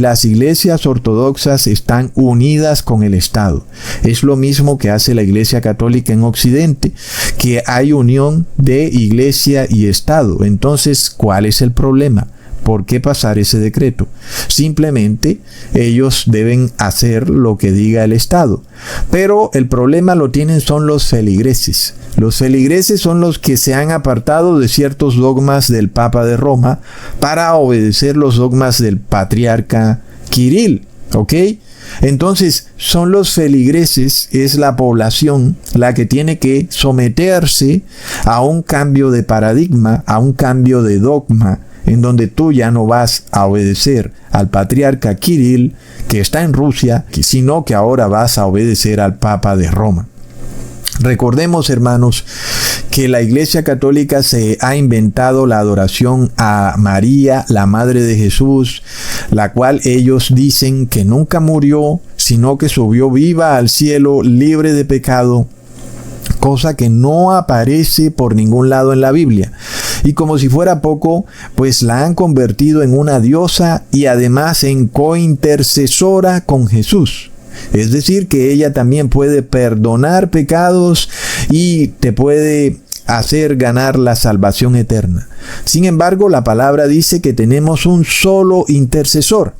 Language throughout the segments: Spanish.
Las iglesias ortodoxas están unidas con el Estado. Es lo mismo que hace la Iglesia Católica en Occidente, que hay unión de Iglesia y Estado. Entonces, ¿cuál es el problema? ¿Por qué pasar ese decreto? Simplemente ellos deben hacer lo que diga el Estado. Pero el problema lo tienen son los feligreses. Los feligreses son los que se han apartado de ciertos dogmas del Papa de Roma para obedecer los dogmas del patriarca Kirill. ¿Ok? Entonces, son los feligreses, es la población la que tiene que someterse a un cambio de paradigma, a un cambio de dogma, en donde tú ya no vas a obedecer al patriarca Kirill, que está en Rusia, sino que ahora vas a obedecer al Papa de Roma. Recordemos, hermanos, que la Iglesia Católica se ha inventado la adoración a María, la Madre de Jesús, la cual ellos dicen que nunca murió, sino que subió viva al cielo, libre de pecado, cosa que no aparece por ningún lado en la Biblia. Y como si fuera poco, pues la han convertido en una diosa y además en cointercesora con Jesús. Es decir, que ella también puede perdonar pecados y te puede hacer ganar la salvación eterna. Sin embargo, la palabra dice que tenemos un solo intercesor.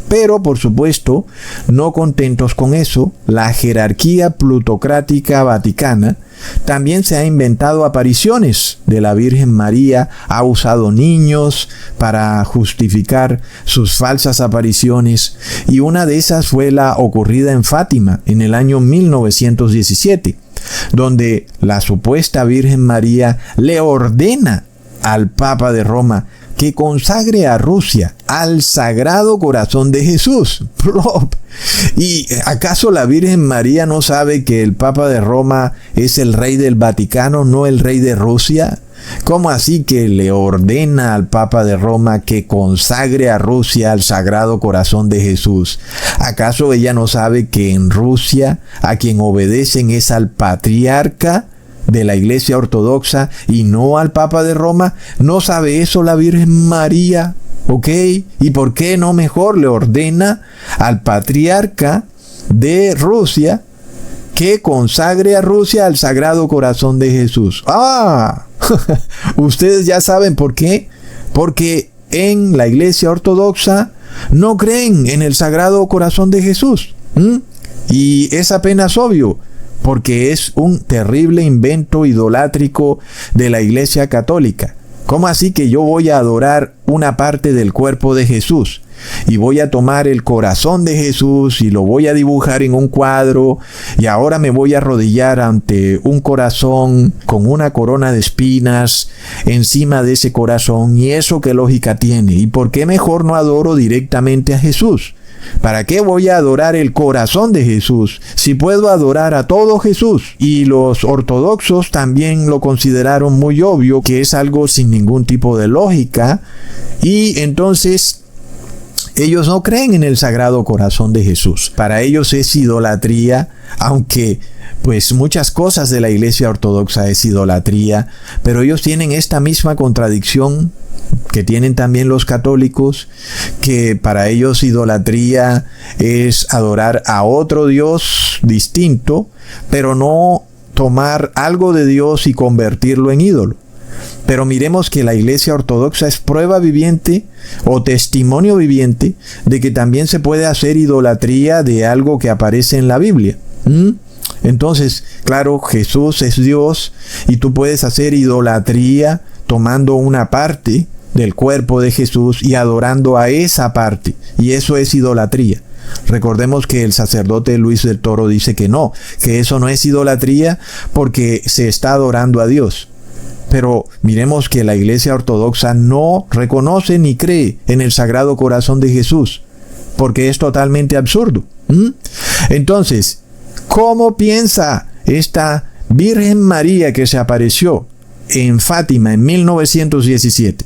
Pero, por supuesto, no contentos con eso, la jerarquía plutocrática vaticana también se ha inventado apariciones de la Virgen María, ha usado niños para justificar sus falsas apariciones, y una de esas fue la ocurrida en Fátima en el año 1917, donde la supuesta Virgen María le ordena al Papa de Roma que consagre a Rusia al Sagrado Corazón de Jesús. ¿Y acaso la Virgen María no sabe que el Papa de Roma es el rey del Vaticano, no el rey de Rusia? ¿Cómo así que le ordena al Papa de Roma que consagre a Rusia al Sagrado Corazón de Jesús? ¿Acaso ella no sabe que en Rusia a quien obedecen es al patriarca de la Iglesia Ortodoxa y no al Papa de Roma? ¿No sabe eso la Virgen María? ¿Ok? ¿Y por qué no mejor le ordena al patriarca de Rusia que consagre a Rusia al Sagrado Corazón de Jesús? ¡Ah! Ustedes ya saben por qué. Porque en la Iglesia Ortodoxa no creen en el Sagrado Corazón de Jesús. Y es apenas obvio, porque es un terrible invento idolátrico de la Iglesia Católica. ¿Cómo así que yo voy a adorar una parte del cuerpo de Jesús? Y voy a tomar el corazón de Jesús y lo voy a dibujar en un cuadro, y ahora me voy a arrodillar ante un corazón con una corona de espinas encima de ese corazón. ¿Y eso qué lógica tiene? ¿Y por qué mejor no adoro directamente a Jesús? ¿Para qué voy a adorar el corazón de Jesús si puedo adorar a todo Jesús? Y los ortodoxos también lo consideraron muy obvio, que es algo sin ningún tipo de lógica, y entonces ellos no creen en el Sagrado Corazón de Jesús. Para ellos es idolatría, aunque pues muchas cosas de la Iglesia Ortodoxa es idolatría, pero ellos tienen esta misma contradicción que tienen también los católicos, que para ellos idolatría es adorar a otro Dios distinto, pero no tomar algo de Dios y convertirlo en ídolo. Pero miremos que la Iglesia Ortodoxa es prueba viviente o testimonio viviente de que también se puede hacer idolatría de algo que aparece en la Biblia. Entonces, claro, Jesús es Dios y tú puedes hacer idolatría tomando una parte del cuerpo de Jesús y adorando a esa parte, y eso es idolatría. Recordemos que el sacerdote Luis del Toro dice que no, que eso no es idolatría porque se está adorando a Dios. Pero miremos que la Iglesia Ortodoxa no reconoce ni cree en el Sagrado Corazón de Jesús, porque es totalmente absurdo. Entonces, ¿cómo piensa esta Virgen María que se apareció en Fátima en 1917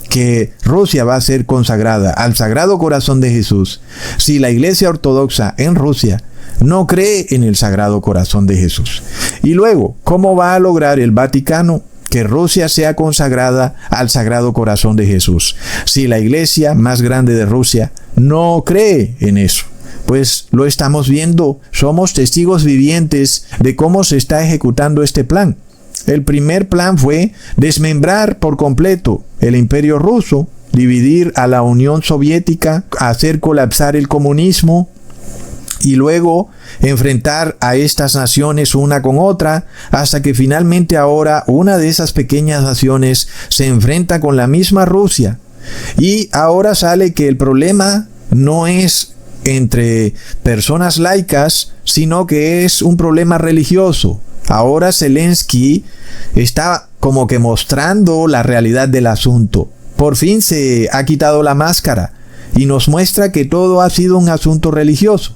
que Rusia va a ser consagrada al Sagrado Corazón de Jesús si la Iglesia Ortodoxa en Rusia no cree en el Sagrado Corazón de Jesús? Y luego, ¿cómo va a lograr el Vaticano que Rusia sea consagrada al Sagrado Corazón de Jesús si la iglesia más grande de Rusia no cree en eso. Pues lo estamos viendo, somos testigos vivientes de cómo se está ejecutando este plan. El primer plan fue desmembrar por completo el imperio ruso, dividir a la Unión Soviética, hacer colapsar el comunismo y luego enfrentar a estas naciones una con otra, hasta que finalmente ahora una de esas pequeñas naciones se enfrenta con la misma Rusia. Y ahora sale que el problema no es entre personas laicas, sino que es un problema religioso. Ahora Zelensky está como que mostrando la realidad del asunto. Por fin se ha quitado la máscara y nos muestra que todo ha sido un asunto religioso.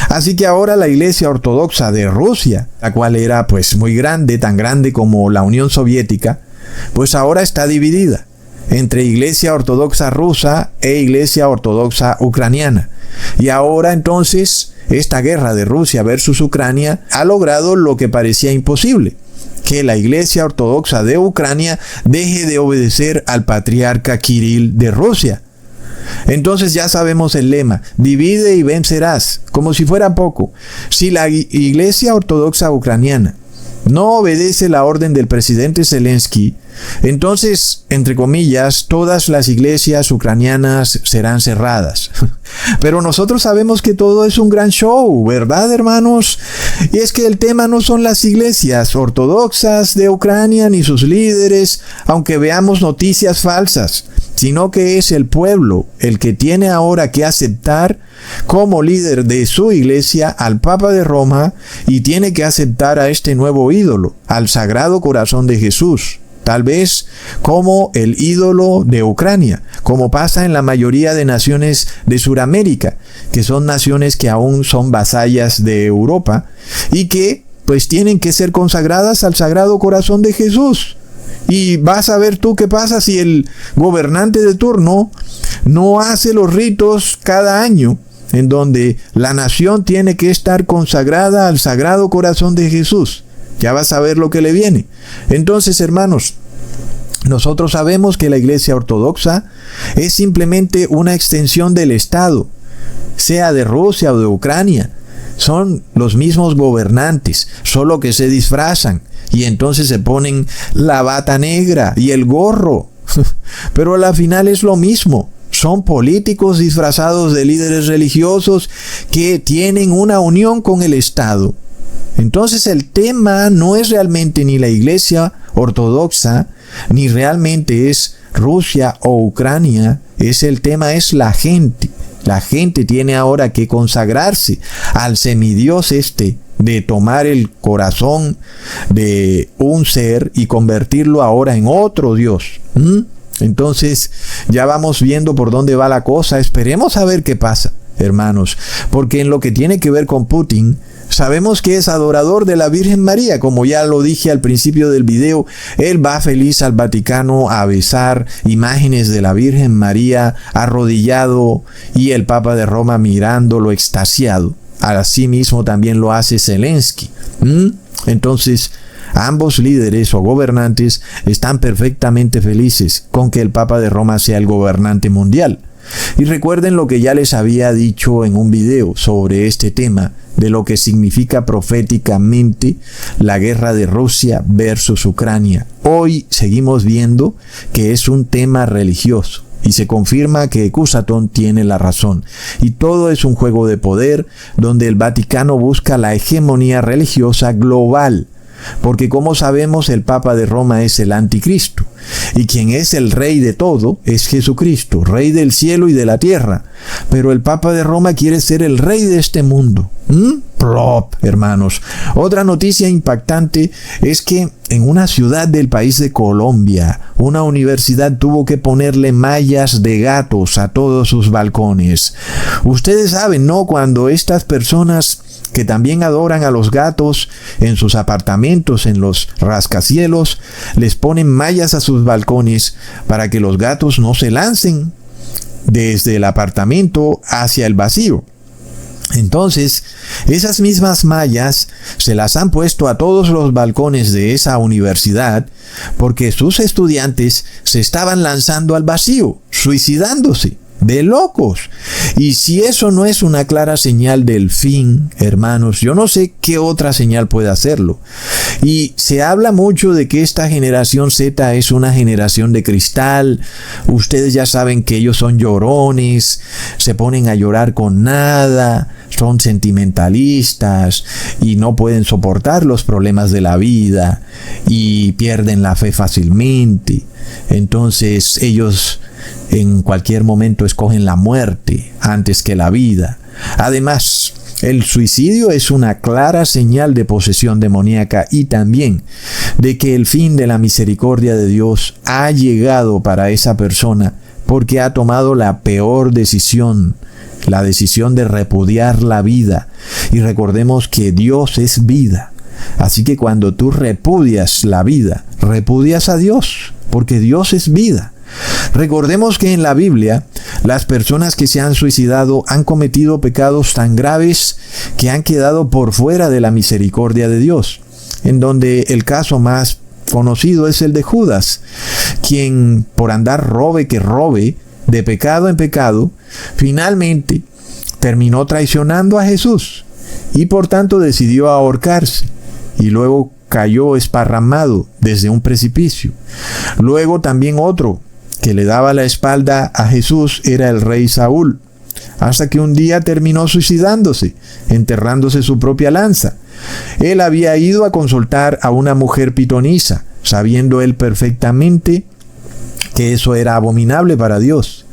Así que ahora la Iglesia Ortodoxa de Rusia, la cual era pues muy grande, tan grande como la Unión Soviética, pues ahora está dividida entre Iglesia Ortodoxa rusa e Iglesia Ortodoxa ucraniana. Y ahora entonces esta guerra de Rusia versus Ucrania ha logrado lo que parecía imposible, que la Iglesia Ortodoxa de Ucrania deje de obedecer al patriarca Kirill de Rusia. Entonces ya sabemos el lema: divide y vencerás, como si fuera poco. Si la Iglesia Ortodoxa ucraniana no obedece la orden del presidente Zelensky, entonces, entre comillas, todas las iglesias ucranianas serán cerradas. Pero nosotros sabemos que todo es un gran show, ¿verdad, hermanos? Y es que el tema no son las iglesias ortodoxas de Ucrania ni sus líderes, aunque veamos noticias falsas, sino que es el pueblo el que tiene ahora que aceptar como líder de su iglesia al Papa de Roma, y tiene que aceptar a este nuevo ídolo, al Sagrado Corazón de Jesús, tal vez como el ídolo de Ucrania, como pasa en la mayoría de naciones de Sudamérica, que son naciones que aún son vasallas de Europa y que pues tienen que ser consagradas al Sagrado Corazón de Jesús. Y vas a ver tú qué pasa si el gobernante de turno no hace los ritos cada año, en donde la nación tiene que estar consagrada al Sagrado Corazón de Jesús. Ya vas a ver lo que le viene. Entonces, hermanos, nosotros sabemos que la Iglesia Ortodoxa es simplemente una extensión del Estado, sea de Rusia o de Ucrania. Son los mismos gobernantes, solo que se disfrazan y entonces se ponen la bata negra y el gorro. Pero a la final es lo mismo. Son políticos disfrazados de líderes religiosos que tienen una unión con el Estado. Entonces el tema no es realmente ni la Iglesia Ortodoxa, ni realmente es Rusia o Ucrania. El tema es la gente. La gente tiene ahora que consagrarse al semidios de tomar el corazón de un ser y convertirlo ahora en otro Dios. Entonces ya vamos viendo por dónde va la cosa. Esperemos a ver qué pasa, hermanos, porque en lo que tiene que ver con Putin, sabemos que es adorador de la Virgen María, como ya lo dije al principio del video. Él va feliz al Vaticano a besar imágenes de la Virgen María arrodillado, y el Papa de Roma mirándolo extasiado. Así mismo también lo hace Zelensky. Entonces, ambos líderes o gobernantes están perfectamente felices con que el Papa de Roma sea el gobernante mundial. Y recuerden lo que ya les había dicho en un video sobre este tema, de lo que significa proféticamente la guerra de Rusia versus Ucrania. Hoy seguimos viendo que es un tema religioso y se confirma que Cusatón tiene la razón. Y todo es un juego de poder donde el Vaticano busca la hegemonía religiosa global. Porque como sabemos, el Papa de Roma es el anticristo, y quien es el rey de todo es Jesucristo, rey del cielo y de la tierra. Pero el Papa de Roma quiere ser el rey de este mundo. Plop, hermanos. Otra noticia impactante es que en una ciudad del país de Colombia, una universidad tuvo que ponerle mallas de gatos a todos sus balcones. Ustedes saben, ¿no? Cuando estas personas que también adoran a los gatos en sus apartamentos, en los rascacielos, les ponen mallas a sus balcones para que los gatos no se lancen desde el apartamento hacia el vacío. Entonces, esas mismas mallas se las han puesto a todos los balcones de esa universidad porque sus estudiantes se estaban lanzando al vacío, suicidándose. De locos. Y si eso no es una clara señal del fin, hermanos, yo no sé qué otra señal puede hacerlo. Y se habla mucho de que esta generación Z es una generación de cristal. Ustedes ya saben que ellos son llorones, se ponen a llorar con nada, son sentimentalistas y no pueden soportar los problemas de la vida y pierden la fe fácilmente. Entonces ellos en cualquier momento escogen la muerte antes que la vida. Además, el suicidio es una clara señal de posesión demoníaca y también de que el fin de la misericordia de Dios ha llegado para esa persona porque ha tomado la peor decisión, la decisión de repudiar la vida. Y recordemos que Dios es vida. Así que cuando tú repudias la vida, repudias a Dios, porque Dios es vida. Recordemos que en la Biblia, las personas que se han suicidado han cometido pecados tan graves que han quedado por fuera de la misericordia de Dios, en donde el caso más conocido es el de Judas, quien por andar robe que robe, de pecado en pecado, finalmente terminó traicionando a Jesús y por tanto decidió ahorcarse y luego cayó esparramado desde un precipicio. Luego también otro que le daba la espalda a Jesús era el rey Saúl, hasta que un día terminó suicidándose, enterrándose su propia lanza. Él había ido a consultar a una mujer pitonisa, sabiendo él perfectamente que eso era abominable para Dios.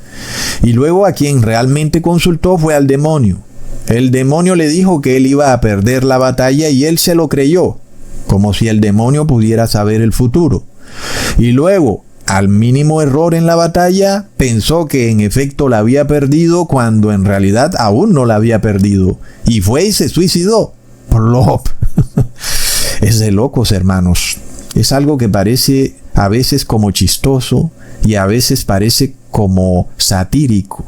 Y luego a quien realmente consultó fue al demonio. El demonio le dijo que él iba a perder la batalla y él se lo creyó, como si el demonio pudiera saber el futuro. Y luego, al mínimo error en la batalla, pensó que en efecto la había perdido cuando en realidad aún no la había perdido. Y fue y se suicidó. Plop. Es de locos, hermanos. Es algo que parece a veces como chistoso y a veces parece como satírico.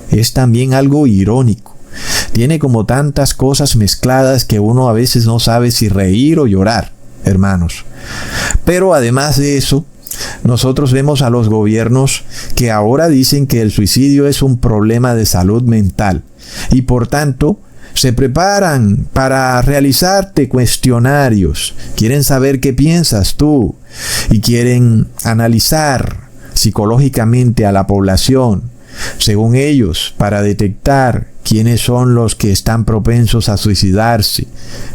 Es también algo irónico. Tiene como tantas cosas mezcladas que uno a veces no sabe si reír o llorar, hermanos. Pero además de eso, nosotros vemos a los gobiernos que ahora dicen que el suicidio es un problema de salud mental y por tanto se preparan para realizarte cuestionarios. Quieren saber qué piensas tú y quieren analizar psicológicamente a la población, según ellos, para detectar quiénes son los que están propensos a suicidarse.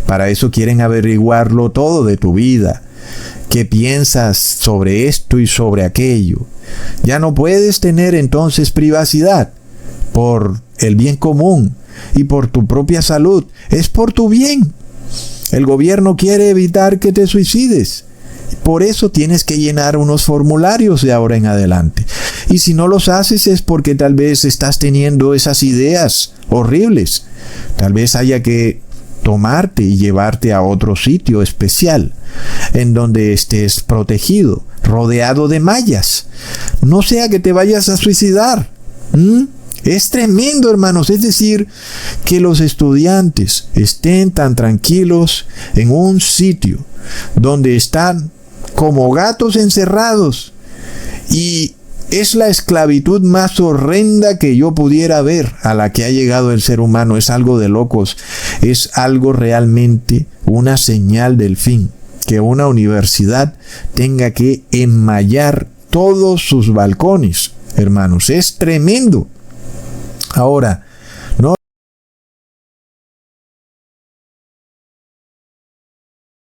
Para eso quieren averiguarlo todo de tu vida. ¿Qué piensas sobre esto y sobre aquello? Ya no puedes tener entonces privacidad por el bien común y por tu propia salud. Es por tu bien. El gobierno quiere evitar que te suicides. Por eso tienes que llenar unos formularios de ahora en adelante. Y si no los haces es porque tal vez estás teniendo esas ideas horribles. Tal vez haya que tomarte y llevarte a otro sitio especial, en donde estés protegido, rodeado de mallas. No sea que te vayas a suicidar. Es tremendo, hermanos. Es decir, que los estudiantes estén tan tranquilos en un sitio donde están como gatos encerrados. Y es la esclavitud más horrenda que yo pudiera ver a la que ha llegado el ser humano. Es algo de locos. Es algo realmente una señal del fin. Que una universidad tenga que enmallar todos sus balcones, hermanos. Es tremendo. Ahora,